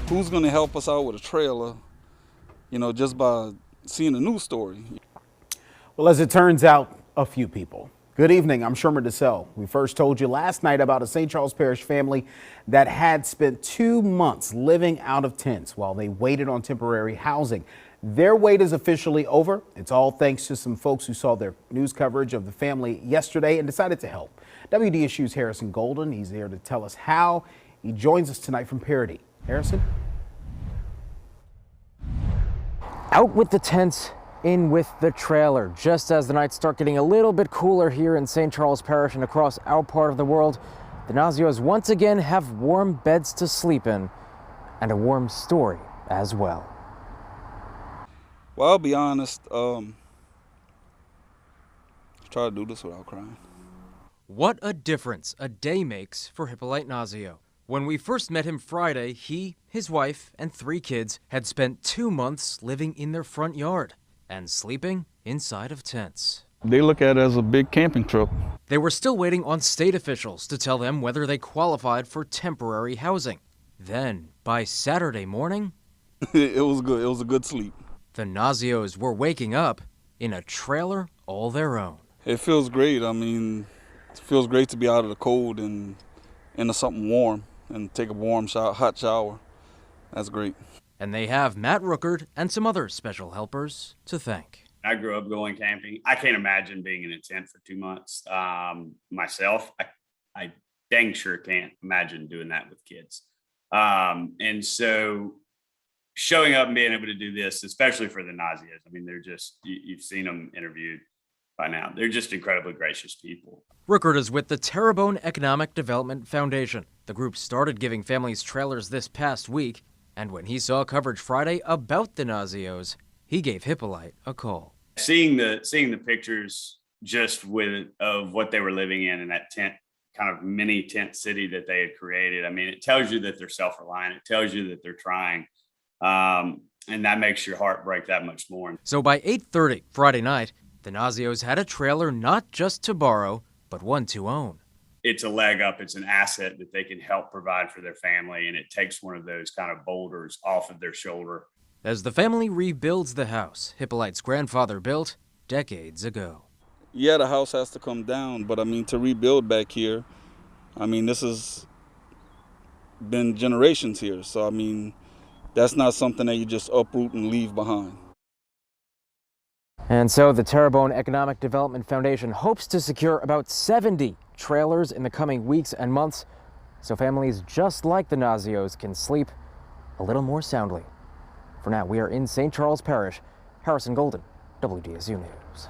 who's going to help us out with a trailer, just by seeing a news story? Well, as it turns out, a few people. Good evening, I'm Sherman DeSalle. We first told you last night about a St. Charles Parish family that had spent 2 months living out of tents while they waited on temporary housing. Their wait is officially over. It's all thanks to some folks who saw their news coverage of the family yesterday and decided to help. WDSU's Harrison Golden, he's here to tell us how. He joins us tonight from Parody. Harrison? Out with the tents, in with the trailer. Just as the nights start getting a little bit cooler here in St. Charles Parish and across our part of the world, the Nazios once again have warm beds to sleep in and a warm story as well. Well, I'll be honest, try to do this without crying. What a difference a day makes for Hippolyte Nazio. When we first met him Friday, he, his wife, and 3 kids had spent 2 months living in their front yard and sleeping inside of tents. They look at it as a big camping trip. They were still waiting on state officials to tell them whether they qualified for temporary housing. Then, by Saturday morning, It was good. It was a good sleep. the Nazios were waking up in a trailer all their own. It feels great. I mean, it feels great to be out of the cold and into something warm and take a warm shower, hot shower. That's great. And they have Matt Rookard and some other special helpers to thank. I grew up going camping. I can't imagine being in a tent for 2 months. Myself, I dang sure can't imagine doing that with kids. And so showing up and being able to do this, especially for the Nazios, I mean, they're just, you've seen them interviewed by now. They're just incredibly gracious people. Rookard is with the Terrebonne Economic Development Foundation. The group started giving families trailers this past week, and when he saw coverage Friday about the Nazios, he gave Hippolyte a call. Seeing the pictures just of what they were living in that tent, kind of mini tent city that they had created, I mean, it tells you that they're self-reliant. It tells you that they're trying. And that makes your heart break that much more. So by 8:30 Friday night, the Nazios had a trailer not just to borrow, but one to own. It's a leg up. It's an asset that they can help provide for their family. And it takes one of those kind of boulders off of their shoulder. As the family rebuilds the house Hippolyte's grandfather built decades ago. Yeah, the house has to come down, but I mean, to rebuild back here, I mean, this has been generations here. So, I mean, that's not something that you just uproot and leave behind. And so the Terrebonne Economic Development Foundation hopes to secure about 70 trailers in the coming weeks and months, so families just like the Nazios can sleep a little more soundly. For now, we are in St. Charles Parish. Harrison Golden, WDSU News.